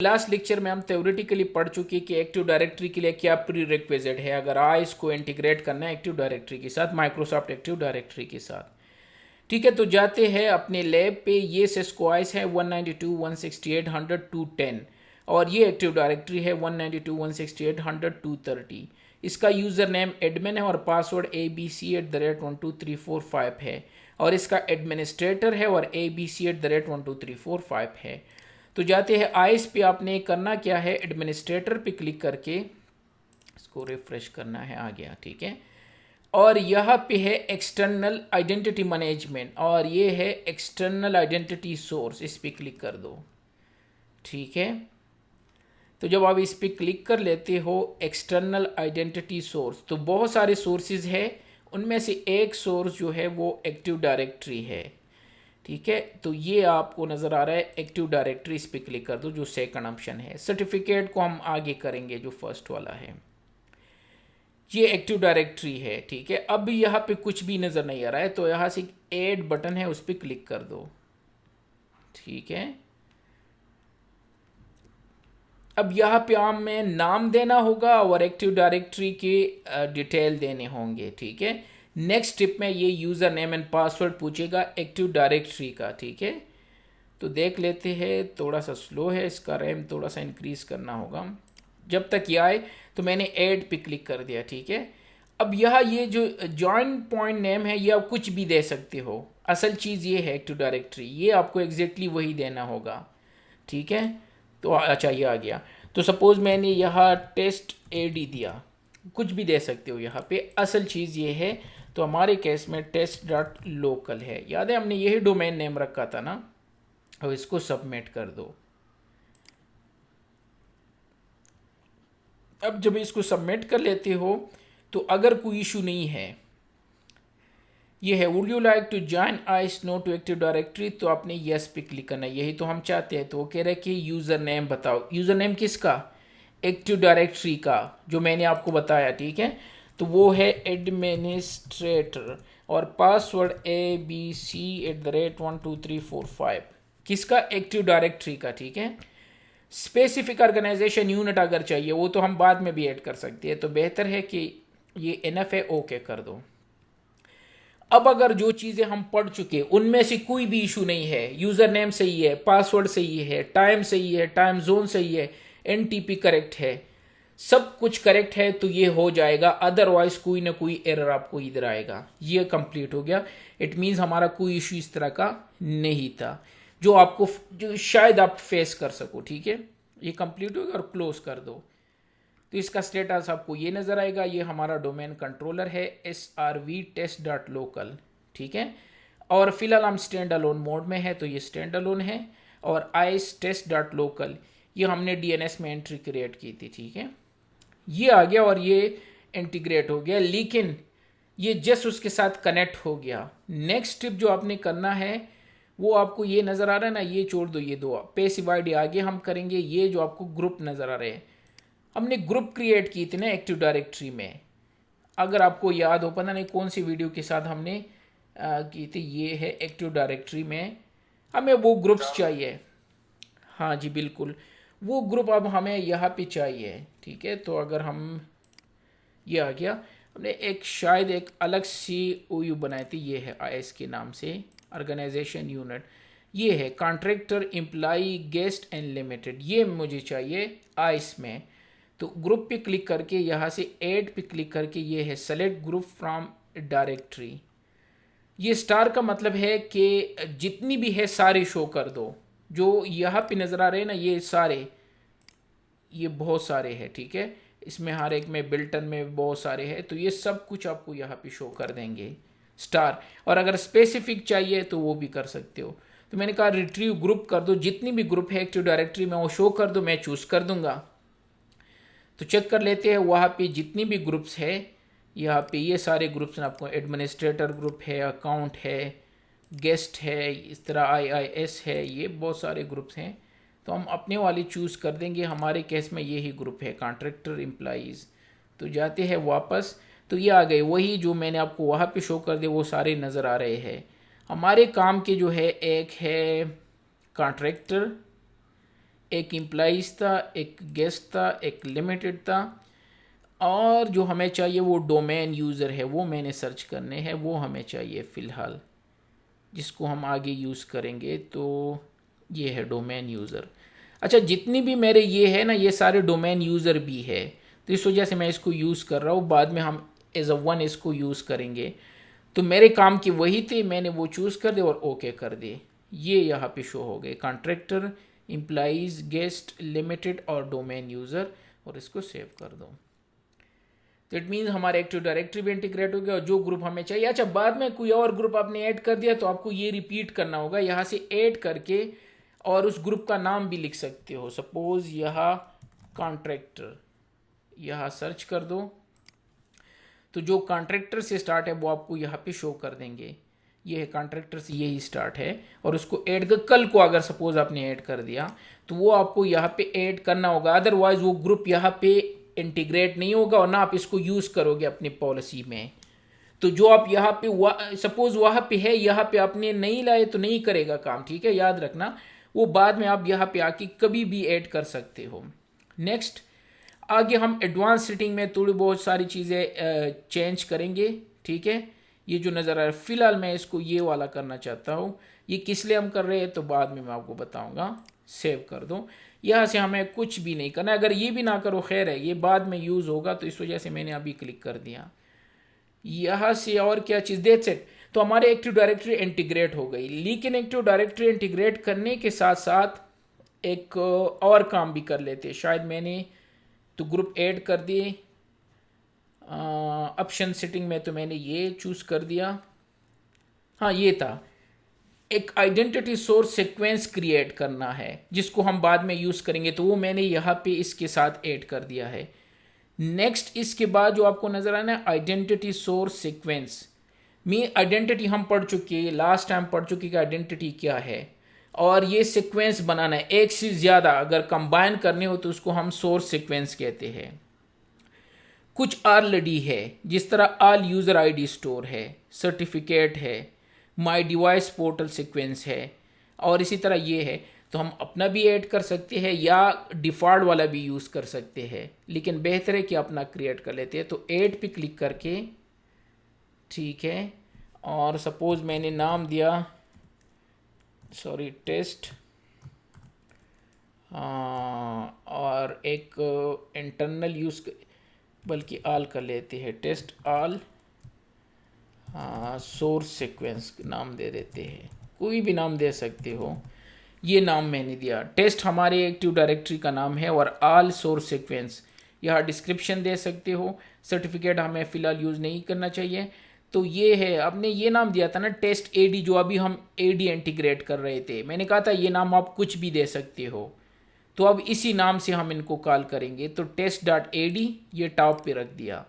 Last lecture में हम theoretically पढ़ चुके कि एक्टिव डायरेक्टरी के लिए क्या प्री रिक्विजिट है अगर आइस को इंटीग्रेट करना है एक्टिव डायरेक्टरी के साथ, माइक्रोसॉफ्ट एक्टिव डायरेक्टरी के साथ। ठीक है, तो जाते हैं अपने लैब पे। ये सिस्को आइस है 192 168 100 210 और ये एक्टिव डायरेक्टरी है 192 168 100 230। इसका यूज़र नेम एडमिन है और पासवर्ड abc@12345 है और इसका एडमिनिस्ट्रेटर है और abc@12345 है। तो जाते हैं आइस पे। आपने करना क्या है, एडमिनिस्ट्रेटर पे क्लिक करके इसको रिफ्रेश करना है, आ गया। ठीक है, और यहाँ पे है एक्सटर्नल आइडेंटिटी मैनेजमेंट और ये है एक्सटर्नल आइडेंटिटी सोर्स, इस पे क्लिक कर दो। ठीक है, तो जब आप इस पे क्लिक कर लेते हो एक्सटर्नल आइडेंटिटी सोर्स, तो बहुत सारे सोर्सेज है, उनमें से एक सोर्स जो है वो एक्टिव डायरेक्टरी है। ठीक है, तो ये आपको नज़र आ रहा है एक्टिव डायरेक्टरी, इस पे क्लिक कर दो जो सेकंड ऑप्शन है। सर्टिफिकेट को हम आगे करेंगे, जो फर्स्ट वाला है ये एक्टिव डायरेक्टरी है। ठीक है, अब यहाँ पे कुछ भी नज़र नहीं आ रहा है तो यहाँ से ऐड बटन है, उस पर क्लिक कर दो। ठीक है, अब यहाँ पे हमें नाम देना होगा और एक्टिव डायरेक्टरी के डिटेल देने होंगे। ठीक है, नेक्स्ट स्टेप में ये यूज़र नेम एंड पासवर्ड पूछेगा एक्टिव डायरेक्टरी का। ठीक है, तो देख लेते हैं, थोड़ा सा स्लो है, इसका रैम थोड़ा सा इंक्रीज करना होगा। जब तक ये आए तो मैंने ऐड पे क्लिक कर दिया। ठीक है, अब यहाँ ये जो जॉइन पॉइंट नेम है ये आप कुछ भी दे सकते हो, असल चीज़ ये है एक्टिव डायरेक्टरी, ये आपको एग्जैक्टली वही देना होगा। ठीक है, तो अच्छा ये आ गया। तो सपोज मैंने यहाँ टेस्ट एडी दिया, कुछ भी दे सकते हो यहाँ पे, असल चीज़ ये है। तो हमारे केस में test.local है, याद है हमने यही डोमेन नेम रखा था ना। अब इसको सबमिट कर दो। अब जब इसको सबमिट कर लेते हो तो अगर कोई इशू नहीं है, ये है would you like to join ice no to active directory, तो आपने यस पे क्लिक करना है, यही तो हम चाहते हैं। तो वो कह रहे हैं कि यूज़र नेम बताओ। यूज़र नेम किसका, एक्टिव डायरेक्टरी का, जो मैंने आपको बताया। ठीक है, तो वो है एडमिनिस्ट्रेटर और पासवर्ड abc@12345 किसका, एक्टिव डायरेक्टरी का। ठीक है, स्पेसिफिक ऑर्गेनाइजेशन यूनिट अगर चाहिए वो तो हम बाद में भी ऐड कर सकते हैं, तो बेहतर है कि ये एनएफ है, ओके कर दो। अब अगर जो चीज़ें हम पढ़ चुके उनमें से कोई भी इशू नहीं है, यूज़र नेम सही है, पासवर्ड सही है, टाइम सही है, टाइम जोन सही है, एनटीपी करेक्ट है, सब कुछ करेक्ट है, तो ये हो जाएगा। अदरवाइज कोई ना कोई एरर आपको इधर आएगा। ये कंप्लीट हो गया, इट मीन्स हमारा कोई इशू इस तरह का नहीं था जो शायद आप फेस कर सको। ठीक है, ये कंप्लीट हो गया और क्लोज कर दो। तो इसका स्टेटस आपको ये नज़र आएगा, ये हमारा डोमेन कंट्रोलर है srv_test.local। ठीक है, और फिलहाल हम स्टैंड अलोन मोड में है, तो ये स्टैंड अलोन है। और ice_test.local ये हमने डीएनएस में एंट्री क्रिएट की थी। ठीक है, ये आ गया और ये इंटीग्रेट हो गया, लेकिन ये जस्ट उसके साथ कनेक्ट हो गया। नेक्स्ट स्टेप जो आपने करना है वो आपको ये नज़र आ रहा है ना, ये छोड़ दो, ये दो पैसिव आईडी आगे हम करेंगे। ये जो आपको ग्रुप नज़र आ रहे हैं, हमने ग्रुप क्रिएट की थी ना एक्टिव डायरेक्टरी में, अगर आपको याद हो, पता नहीं कौन सी वीडियो के साथ हमने की थी। ये है एक्टिव डायरेक्टरी में हमें वो ग्रुप्स चाहिए। हाँ जी बिल्कुल, वो ग्रुप अब हमें यहाँ पे चाहिए। ठीक है, तो अगर हम, ये आ गया, हमने एक शायद एक अलग सी ओयू बनाई थी, ये है आईएस के नाम से, ऑर्गेनाइजेशन यूनिट। ये है contractor employee guest and limited, ये मुझे चाहिए आईएस में। तो ग्रुप पे क्लिक करके यहाँ से ऐड पे क्लिक करके ये है सेलेक्ट ग्रुप फ्रॉम डायरेक्टरी। ये स्टार का मतलब है कि जितनी भी है सारे शो कर दो। जो यहाँ पे नज़र आ रहे हैं ना, ये सारे, ये बहुत सारे हैं। ठीक है, इसमें हर एक में बिल्टन में बहुत सारे हैं, तो ये सब कुछ आपको यहाँ पे शो कर देंगे स्टार। और अगर स्पेसिफिक चाहिए तो वो भी कर सकते हो। तो मैंने कहा रिट्रीव ग्रुप कर दो, जितनी भी ग्रुप है एक्टिव डायरेक्टरी में वो शो कर दो, मैं चूज़ कर दूंगा। तो चेक कर लेते हैं वहाँ पे जितनी भी ग्रुप्स है, यहाँ पे ये सारे ग्रुप्स हैं। आपको एडमिनिस्ट्रेटर ग्रुप है, अकाउंट है, गेस्ट है, इस तरह आईआईएस है, ये बहुत सारे ग्रुप्स हैं। तो हम अपने वाली चूज़ कर देंगे, हमारे केस में यही ग्रुप है कॉन्ट्रैक्टर एम्प्लॉइज़। तो जाते हैं वापस, तो ये आ गए वही जो मैंने आपको वहाँ पे शो कर दिया, वो सारे नज़र आ रहे हैं। हमारे काम के जो है, एक है कॉन्ट्रैक्टर, एक इम्प्लाइज था, एक गेस्ट था, एक लिमिटेड था, और जो हमें चाहिए वो डोमेन यूज़र है, वो मैंने सर्च करने हैं, वो हमें चाहिए फ़िलहाल, जिसको हम आगे यूज़ करेंगे। तो ये है डोमेन यूज़र। अच्छा, जितनी भी मेरे ये है ना, ये सारे डोमेन यूज़र भी है, तो इस वजह से मैं इसको यूज़ कर रहा हूँ। बाद में हम एज अ वन इसको यूज़ करेंगे। तो मेरे काम की वही थे, मैंने वो चूज़ कर दिया और ओके कर दिए। ये यहाँ पे शो हो गए, कॉन्ट्रैक्टर, एम्प्लॉइज, गेस्ट, लिमिटेड और डोमेन यूज़र, और इसको सेव कर दो। तो इट मीन्स हमारे एक्टिव डायरेक्टरी भी इंटीग्रेट हो गया और जो ग्रुप हमें चाहिए। अच्छा, बाद में कोई और ग्रुप आपने ऐड कर दिया तो आपको ये रिपीट करना होगा, यहाँ से ऐड करके, और उस ग्रुप का नाम भी लिख सकते हो। सपोज यहाँ कॉन्ट्रैक्टर, यहाँ सर्च कर दो, तो जो कॉन्ट्रैक्टर से स्टार्ट है वो आपको यहाँ पे शो कर देंगे। ये है कॉन्ट्रैक्टर से, यही स्टार्ट है, और उसको ऐड कर, कल को अगर सपोज आपने ऐड कर दिया तो वो आपको यहाँ पे ऐड करना होगा, अदरवाइज वो ग्रुप यहाँ पे इंटीग्रेट नहीं होगा और ना आप इसको यूज़ करोगे अपनी पॉलिसी में। तो जो आप यहाँ पे सपोज वहाँ पे है, यहाँ पे आपने नहीं लाए तो नहीं करेगा काम, ठीक है, याद रखना। वो बाद में आप यहाँ पे आके कभी भी ऐड कर सकते हो। नेक्स्ट, आगे हम एडवांस सेटिंग में थोड़ी बहुत सारी चीज़ें चेंज करेंगे, ठीक है। ये जो नज़र आ रहा है, फिलहाल मैं इसको ये वाला करना चाहता हूँ। ये किस लिए हम कर रहे हैं तो बाद में मैं आपको बताऊंगा। सेव कर दो। यहाँ से हमें कुछ भी नहीं करना, अगर ये भी ना करो खैर है, ये बाद में यूज़ होगा, तो इस वजह से मैंने अभी क्लिक कर दिया। यहाँ से और क्या चीज़, दैट्स इट। तो हमारे एक्टिव डायरेक्टरी इंटीग्रेट हो गई। लेकिन एक्टिव डायरेक्टरी इंटीग्रेट करने के साथ साथ एक और काम भी कर लेते। शायद मैंने तो ग्रुप ऐड कर दिए, ऑप्शन सेटिंग में तो मैंने ये चूज़ कर दिया। हाँ, ये था, एक आइडेंटिटी सोर्स सीक्वेंस क्रिएट करना है जिसको हम बाद में यूज़ करेंगे, तो वो मैंने यहाँ पे इसके साथ ऐड कर दिया है। नेक्स्ट, इसके बाद जो आपको नज़र आना है आइडेंटिटी सोर्स सीक्वेंस में, आइडेंटिटी हम पढ़ चुके हैं, लास्ट टाइम पढ़ चुके कि आइडेंटिटी क्या है, और ये सीक्वेंस बनाना है, एक से ज़्यादा अगर कंबाइन करने हो तो उसको हम सोर्स सीक्वेंस कहते हैं। कुछ ऑलरेडी है, जिस तरह ऑल यूज़र आईडी स्टोर है, सर्टिफिकेट है, माई डिवाइस पोर्टल सीक्वेंस है, और इसी तरह ये है। तो हम अपना भी ऐड कर सकते हैं या डिफ़ॉल्ट वाला भी यूज़ कर सकते हैं, लेकिन बेहतर है कि अपना क्रिएट कर लेते हैं। तो ऐड पे क्लिक करके, ठीक है, और सपोज मैंने नाम दिया, सॉरी, टेस्ट, और एक इंटरनल यूज़, बल्कि आल कर लेते हैं, टेस्ट आल सोर्स सीक्वेंस नाम दे देते हैं, कोई भी नाम दे सकते हो। ये नाम मैंने दिया, टेस्ट हमारे एक्टिव डायरेक्टरी का नाम है, और आल सोर्स सीक्वेंस यहाँ डिस्क्रिप्शन दे सकते हो। सर्टिफिकेट हमें फ़िलहाल यूज़ नहीं करना चाहिए। तो ये है, आपने ये नाम दिया था ना टेस्ट एडी, जो अभी हम एडी इंटीग्रेट कर रहे थे, मैंने कहा था ये नाम आप कुछ भी दे सकते हो। तो अब इसी नाम से हम इनको कॉल करेंगे। तो टेस्ट डॉट एडी ये टॉप पे रख दिया,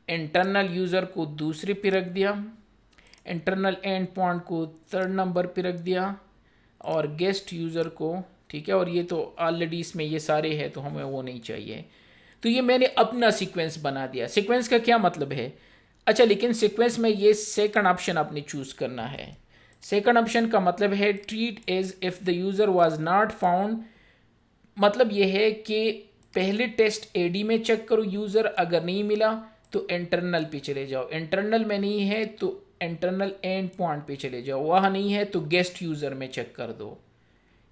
इंटरनल यूज़र को दूसरे पे रख दिया, इंटरनल एंड पॉइंट को थर्ड नंबर पे रख दिया, और गेस्ट यूज़र को, ठीक है, और ये तो ऑलरेडी इसमें ये सारे हैं तो हमें वो नहीं चाहिए। तो ये मैंने अपना सीक्वेंस बना दिया। सीक्वेंस का क्या मतलब है? अच्छा, लेकिन सीक्वेंस में ये सेकंड ऑप्शन आपने चूज़ करना है। सेकंड ऑप्शन का मतलब है treat as if the user was not found. मतलब ये है कि पहले टेस्ट एडी में चेक करो यूज़र, अगर नहीं मिला तो इंटरनल पे चले जाओ, इंटरनल में नहीं है तो इंटरनल एंड पॉइंट पे चले जाओ, वहाँ नहीं है तो गेस्ट यूज़र में चेक कर दो।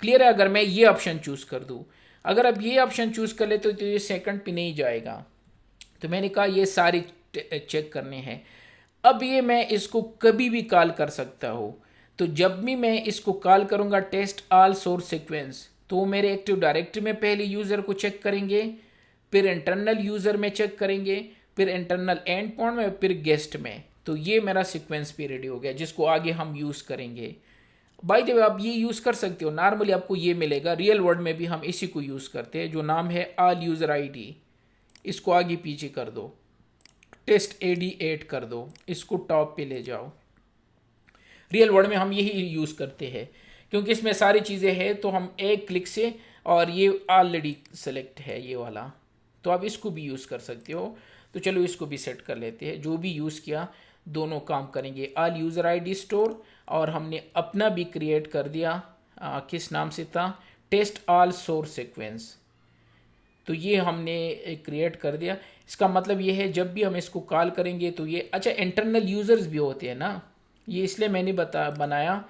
क्लियर है? अगर मैं ये ऑप्शन चूज़ कर दूँ, अगर अब ये ऑप्शन चूज़ कर ले तो ये सेकंड पे नहीं जाएगा। तो मैंने कहा ये सारे चेक करने हैं। अब ये मैं इसको कभी भी कॉल कर सकता हूँ। तो जब भी मैं इसको कॉल करूँगा टेस्ट ऑल सोर्स सीक्वेंस, तो मेरे एक्टिव डायरेक्टरी में पहले यूज़र को चेक करेंगे, फिर इंटरनल यूज़र में चेक करेंगे, फिर इंटरनल एंड पॉइंट में, फिर गेस्ट में। तो ये मेरा सीक्वेंस पे रेडी हो गया, जिसको आगे हम यूज़ करेंगे। बाय द वे आप ये यूज़ कर सकते हो, नॉर्मली आपको ये मिलेगा, रियल वर्ल्ड में भी हम इसी को यूज़ करते हैं, जो नाम है ऑल यूज़र आईडी। इसको आगे पीछे कर दो, टेस्ट एडी ऐड कर दो, इसको टॉप पे ले जाओ। रियल वर्ल्ड में हम यही यूज़ करते हैं क्योंकि इसमें सारी चीज़ें हैं, तो हम एक क्लिक से, और ये ऑलरेडी सेलेक्ट है ये वाला, तो आप इसको भी यूज़ कर सकते हो। तो चलो इसको भी सेट कर लेते हैं। जो भी यूज़ किया दोनों काम करेंगे। ऑल यूज़र आईडी स्टोर, और हमने अपना भी क्रिएट कर दिया, किस नाम से था, टेस्ट ऑल सोर्स सीक्वेंस। तो ये हमने क्रिएट कर दिया। इसका मतलब ये है जब भी हम इसको कॉल करेंगे तो ये, अच्छा इंटरनल यूज़र्स भी होते हैं ना, ये इसलिए मैंने बनाया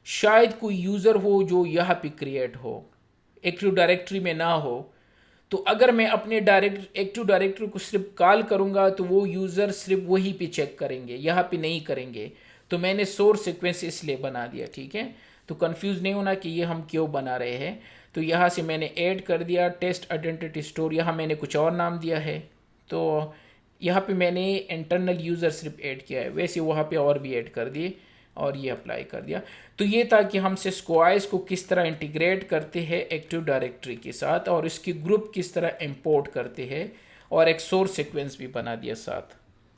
शायद कोई यूज़र हो जो यहाँ पे क्रिएट हो, एक्टिव डायरेक्टरी में ना हो। तो अगर मैं अपने एक्टिव डायरेक्टरी को सिर्फ कॉल करूँगा तो वो यूज़र सिर्फ वहीं पे चेक करेंगे, यहाँ पे नहीं करेंगे। तो मैंने सोर्स सीक्वेंस इसलिए बना दिया, ठीक है। तो कंफ्यूज नहीं होना कि ये हम क्यों बना रहे हैं। तो यहाँ से मैंने ऐड कर दिया टेस्ट आइडेंटिटी स्टोर, यहाँ मैंने कुछ और नाम दिया है। तो यहाँ पे मैंने इंटरनल यूज़र सिर्फ ऐड किया है, वैसे वहाँ पे और भी ऐड कर दिए और ये अप्लाई कर दिया। तो ये था कि हम सिस्को आईज को किस तरह इंटीग्रेट करते हैं एक्टिव डायरेक्टरी के साथ और इसकी ग्रुप किस तरह इंपोर्ट करते हैं, और एक सोर्स सीक्वेंस भी बना दिया साथ।